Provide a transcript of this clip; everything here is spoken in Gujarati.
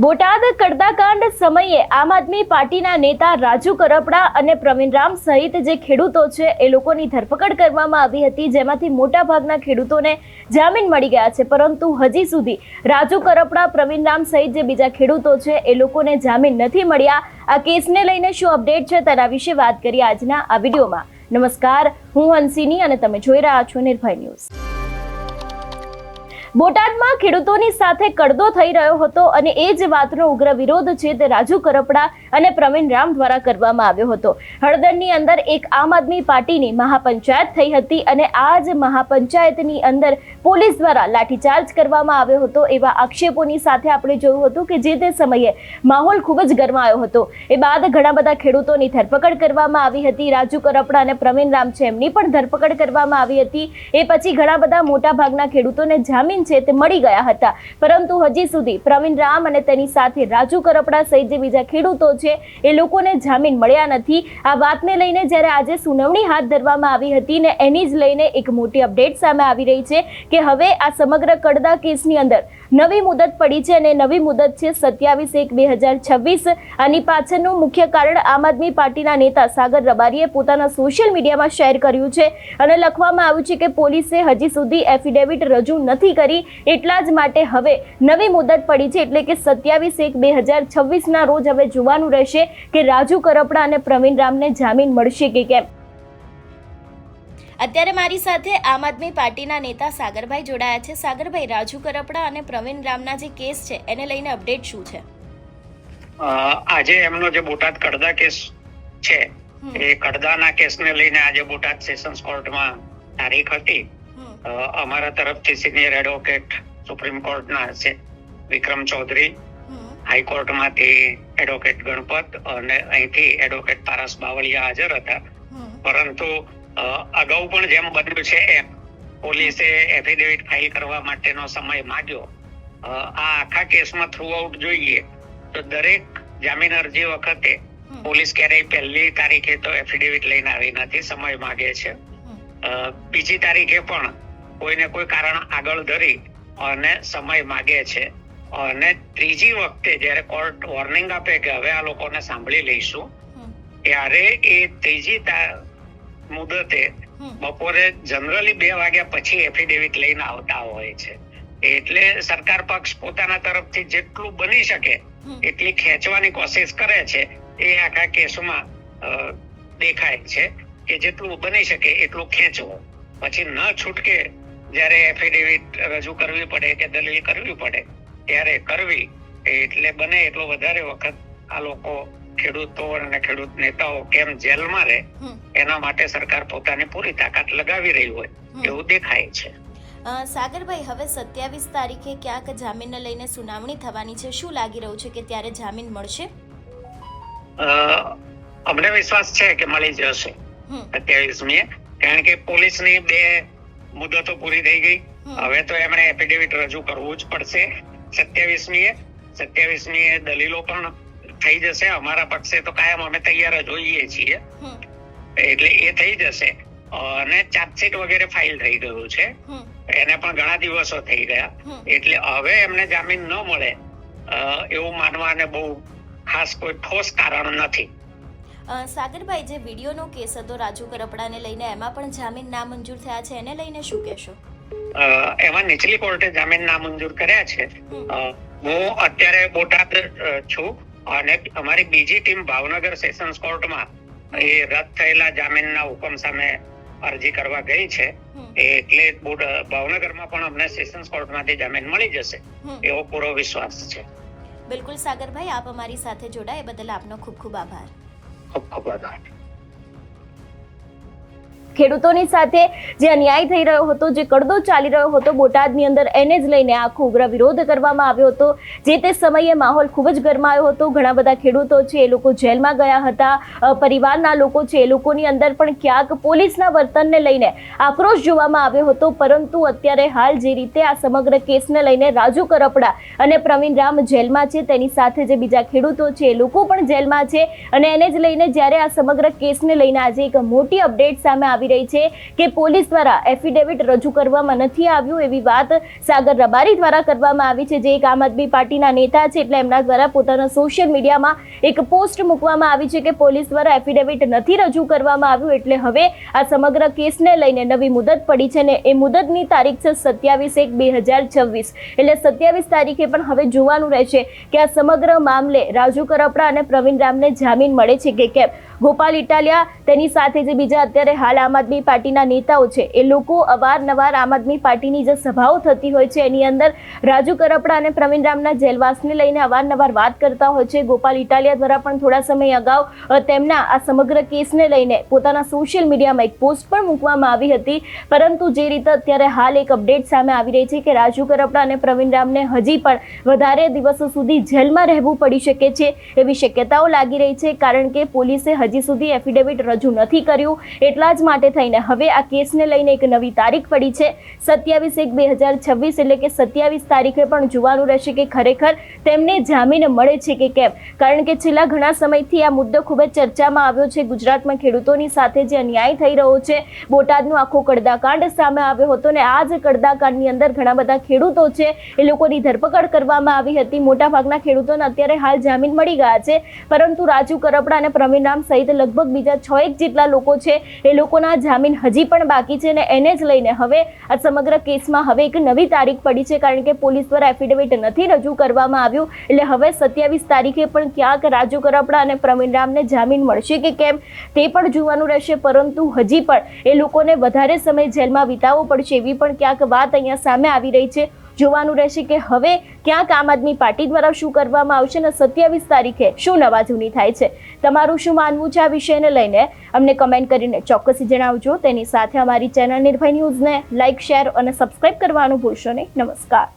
બોટાદ કડદાકાંડ સમયે આમ આદમી પાર્ટીના નેતા રાજુ કરપડા અને પ્રવીણ રામ સહિત જે ખેડૂતો છે એ લોકોની ધરપકડ કરવામાં આવી હતી, જેમાંથી મોટા ભાગના ખેડૂતોને જામીન મળી ગયા છે, પરંતુ હજી સુધી રાજુ કરપડા, પ્રવીણ રામ સહિત જે બીજા ખેડૂતો છે એ લોકોને જામીન નથી મળ્યા। આ કેસને લઈને શું અપડેટ છે તેના વિશે વાત કરીએ આજના આ વિડીયોમાં। નમસ્કાર, હું હંસિની અને તમે જોઈ રહ્યા છો નિર્ભય ન્યૂઝ। બોટાદમાં ખેડૂતોની સાથે કડદો થઈ રહ્યો હતો અને એ જ વાતનો ઉગ્ર વિરોધ છે તે રાજુ કરપડા અને પ્રવીણ રામ દ્વારા કરવામાં આવ્યો હતો। હળદરની અંદર એક આમ આદમી પાર્ટીની મહાપંચાયત થઈ હતી અને આ જ મહાપંચાયતની અંદર પોલીસ દ્વારા લાઠીચાર્જ કરવામાં આવ્યો હતો। એવા આક્ષેપોની સાથે આપણે જોયું હતું કે જે તે સમયે માહોલ ખૂબ જ ગરમાયો હતો। એ બાદ ઘણા બધા ખેડૂતોની ધરપકડ કરવામાં આવી હતી। રાજુ કરપડા અને પ્રવીણ રામ છે એમની પણ ધરપકડ કરવામાં આવી હતી। એ પછી ઘણા બધા મોટા ભાગના ખેડૂતોને જામીન છે તે મળી ગયા હતા, પરંતુ હજી સુધી પ્રવીણ રામ અને તેની સાથે રાજુ કરપડા સહિત જે બીજા ખેડૂતો છે એ લોકોને જામીન મળ્યા નથી। આ વાતને લઈને જ્યારે આજે સુનાવણી હાથ ધરવામાં આવી હતી ને એની જ લઈને એક મોટી અપડેટ સામે આવી રહી છે કે હવે આ સમગ્ર કડદા કેસની અંદર નવી મુદત પડી છે અને નવી મુદત છે 27/1/2026। આની પાછળનું મુખ્ય કારણ આમ આદમી પાર્ટીના નેતા સાગર રબારીએ પોતાના સોશિયલ મીડિયામાં શેર કર્યું છે અને લખવામાં આવ્યું છે કે પોલીસે હજી સુધી એફિડેવિટ રજૂ નથી કરી, એટલા જ માટે હવે નવી મુદત પડી છે, એટલે કે 27/1/2026 રોજ હવે જોવાનું રહેશે કે રાજુ કરપડા અને પ્રવીણ રામને જામીન મળશે કે કેમ। અત્યારે મારી સાથે આમ આદમી પાર્ટીના નેતા સાગરભાઈ જોડાયા છે। સાગરભાઈ, રાજુ કરપડા અને પ્રવીણ રામના જે કેસ છે એને લઈને અપડેટ શું છે? આજે એમનો જે બોટાદ કડદા કેસ છે એ કડદાના કેસને લઈને આજે બોટાદ સેશન્સ કોર્ટમાં તારીખ હતી। અમારા તરફથી સિનિયર એડવોકેટ સુપ્રીમ કોર્ટના છે વિક્રમ ચૌધરી, હાઈકોર્ટમાંથી એડવોકેટ ગણપત અને અહીંથી એડવોકેટ પારસ બાવળિયા હાજર હતા। પરંતુ અગાઉ પણ જેમ બન્યું છે એમ પોલીસે એફિડેવિટ ફાઇલ કરવા માટેનો સમય માંગ્યો। આ આખા કેસમાં થ્રુઆઉટ જોઈએ તો દરેક જામીન અરજી વખતે પોલીસ ક્યારેય પહેલી તારીખે તો એફિડેવિટ લઈને આવી નથી, સમય માંગે છે। બીજી તારીખે પણ કોઈને કોઈ કારણ આગળ ધરી અને સમય માંગે છે અને ત્રીજી વખતે જ્યારે કોર્ટ વોર્નિંગ આપે કે હવે આ લોકોને સાંભળી લઈશું, ત્યારે એ ત્રીજી મુદતે બપોરે જનરલી 2 વાગ્યા પછી એફિડેવિટ લઈને આવતા હોય છે। એટલે સરકાર પક્ષ પોતાના તરફથી જેટલું બની શકે એટલી ખેંચવાની કોશિશ કરે છે। એ આખા કેસમાં દેખાય છે કે જેટલું બની શકે એટલું ખેંચવું, પછી ન છૂટકે જ્યારે એફિડેવિટ રજૂ કરવી પડે કે દલીલ કરવી પડે ત્યારે કરવી। એટલે બને એટલો વધારે વખત આ લોકો ખેડૂતો અને ખેડૂત નેતાઓ કેમ જેલમાં રહે એના માટે સરકાર પોતાની પૂરી તાકાત લગાવી રહી હોય એવું દેખાય છે। સાગરભાઈ, હવે 27 તારીખે ક્યાંક જામીનને લઈને સુનાવણી થવાની છે, શું લાગી રહ્યું છે કે ત્યારે જામીન મળશે? અમને વિશ્વાસ છે કે મળી જશે 27મીએ, કારણ કે પોલીસની 2 મુદતો પૂરી થઈ ગઈ। હવે તો એમણે એફિડેવિટ રજૂ કરવું જ પડશે 27મીએ દલીલો પણ થઈ જશે। અમારા પક્ષે તો કાયમ અમે તૈયાર જ હોઈએ છીએ, એટલે એ થઈ જશે અને ચાર્જશીટ વગેરે ફાઇલ થઈ ગયું છે, એને પણ ઘણા દિવસો થઈ ગયા। એટલે હવે એમને જામીન ન મળે એવું માનવાને બહુ ખાસ કોઈ ઠોસ કારણ નથી। સાગરભાઈ, જે વિડીયોનો કેસ હતો રાજુ કરપડાને લઈને, એમાં પણ જામીન નામંજૂર થયા છે, એને લઈને શું કહેશો? એમાં નીચલી કોર્ટે જામીન નામંજૂર કર્યા છે। હું અત્યારે બોટાદ છું અને અમારી બીજી ટીમ ભાવનગર સેશન્સ કોર્ટમાં એ રદ થયેલા જામીનના હુકમ સામે અરજી કરવા ગઈ છે। એટલે ભાવનગરમાં પણ અમને સેશન્સ કોર્ટમાંથી જામીન મળી જશે એવો પૂરો વિશ્વાસ છે। બિલકુલ સાગરભાઈ, આપ અમારી સાથે જોડાયા એ બદલ આપનો ખૂબ ખૂબ આભાર। ખૂબ ખૂબ આભાર। ખેડૂતોની સાથે જે અન્યાય થઈ રહ્યો હતો, જે કડદો ચાલી રહ્યો હતો બોટાદની અંદર, એને જ લઈને આખો ઉગ્ર વિરોધ કરવામાં આવ્યો હતો। જે તે સમયે માહોલ ખૂબ જ ગરમાયો હતો। ઘણા બધા ખેડૂતો છે એ લોકો જેલમાં ગયા હતા, પરિવારના લોકો છે એ લોકોની અંદર પણ ક્યાંક પોલીસના વર્તનને લઈને આક્રોશ જોવામાં આવ્યો હતો। પરંતુ અત્યારે હાલ જે રીતે આ સમગ્ર કેસને લઈને રાજુ કરપડા અને પ્રવીણ રામ જેલમાં છે, તેની સાથે જે બીજા ખેડૂતો છે એ લોકો પણ જેલમાં છે અને એને જ લઈને જ્યારે આ સમગ્ર કેસને લઈને આજે એક મોટી અપડેટ સામે આવી આવી રહી છે કે પોલીસ દ્વારા એફિડેવિટ રજૂ કરવામાં નથી આવ્યું એવી વાત સાગર રબારી દ્વારા કરવામાં આવી છે, જે એક આમ આદમી પાર્ટીના નેતા છે. એટલે એમના દ્વારા પોતાના સોશિયલ મીડિયામાં એક પોસ્ટ મૂકવામાં આવી છે કે પોલીસ દ્વારા એફિડેવિટ નથી રજૂ કરવામાં આવ્યું, એટલે હવે આ સમગ્ર કેસને લઈને નવી મુદત પડી છે ને એ મુદતની તારીખ છે 27/1/2026. એટલે 27 તારીખે પણ હવે જોવાનું રહેશે કે આ સમગ્ર મામલે રાજુ કરપડા અને પ્રવીણ રામને જામીન મળે છે કે કેમ. ગોપાલ ઇટાલિયા તેની સાથે જે બીજા અત્યારે હાલ આમ આદમી પાર્ટીના નેતાઓ છે એ લોકો અવારનવાર આમ આદમી પાર્ટીની જે સભાઓ થતી હોય છે એની અંદર રાજુ કરપડા અને પ્રવીણ રામના જેલવાસને લઈને અવારનવાર વાત કરતા હોય છે. ગોપાલ ઇટાલિયા દ્વારા પણ થોડા સમય અગાઉ તેમના આ સમગ્ર કેસને લઈને પોતાના સોશિયલ મીડિયામાં એક પોસ્ટ પણ મૂકવામાં આવી હતી. પરંતુ જે રીતે અત્યારે હાલ એક અપડેટ સામે આવી રહી છે કે રાજુ કરપડા અને પ્રવીણ રામને હજી પણ વધારે દિવસો સુધી જેલમાં રહેવું પડી શકે છે એવી શક્યતાઓ લાગી રહી છે, કારણ કે પોલીસે હજી સુધી એફિડેવિટ રજૂ નથી કર્યું. એટલા જ માટે થઈને હવે આ કેસને લઈને એક નવી તારીખ પડી છે 27/1/2026. એટલે કે 27 તારીખે પણ જોવાનું રહેશે કે ખરેખર તેમને જામીન મળે છે કે કેમ, કારણ કે છેલ્લા ઘણા સમયથી આ મુદ્દો ખૂબ જ ચર્ચામાં આવ્યો છે. ગુજરાતમાં ખેડૂતોની સાથે જે અન્યાય થઈ રહ્યો છે, બોટાદનો આખો કડદાકાંડ સામે આવ્યો હતો ને આ જ કડદાકાંડની અંદર ઘણા બધા ખેડૂતો છે એ લોકોની ધરપકડ કરવામાં આવી હતી. મોટાભાગના ખેડૂતોને અત્યારે હાલ જામીન મળી ગયા છે, પરંતુ રાજુ કરપડા અને પ્રવીણ રામ સહિત લગભગ બીજા 6 જેટલા લોકો છે એ લોકોના જામીન હજી પણ બાકી છે ને એને જ લઈને હવે આ સમગ્ર કેસમાં હવે એક નવી તારીખ પડી છે, કારણ કે પોલીસ દ્વારા એફિડેવિટ નથી રજૂ કરવામાં આવ્યું. એટલે હવે 27 તારીખે પણ ક્યાંક રાજુ કરપડા અને પ્રવીણ રામને જામીન મળશે કે કેમ તે પણ જોવાનું રહેશે. પરંતુ હજી પણ એ લોકોને વધારે સમય જેલમાં વિતાવવો પડશે એવી પણ ક્યાંક વાત અહીંયા સામે આવી રહી છે. જોવાનું રહેશે કે હવે ક્યાંક આમ આદમી પાર્ટી દ્વારા શું કરવામાં આવશે અને 27 તારીખે શું નવા જૂની થાય છે. તમારું શું માનવું છે આ વિષયને લઈને અમને કમેન્ટ કરીને ચોક્કસ જણાવજો. તેની સાથે અમારી ચેનલ નિર્ભય ન્યૂઝને લાઇક, શેર અને સબસ્ક્રાઇબ કરવાનું ભૂલશો નહીં. નમસ્કાર.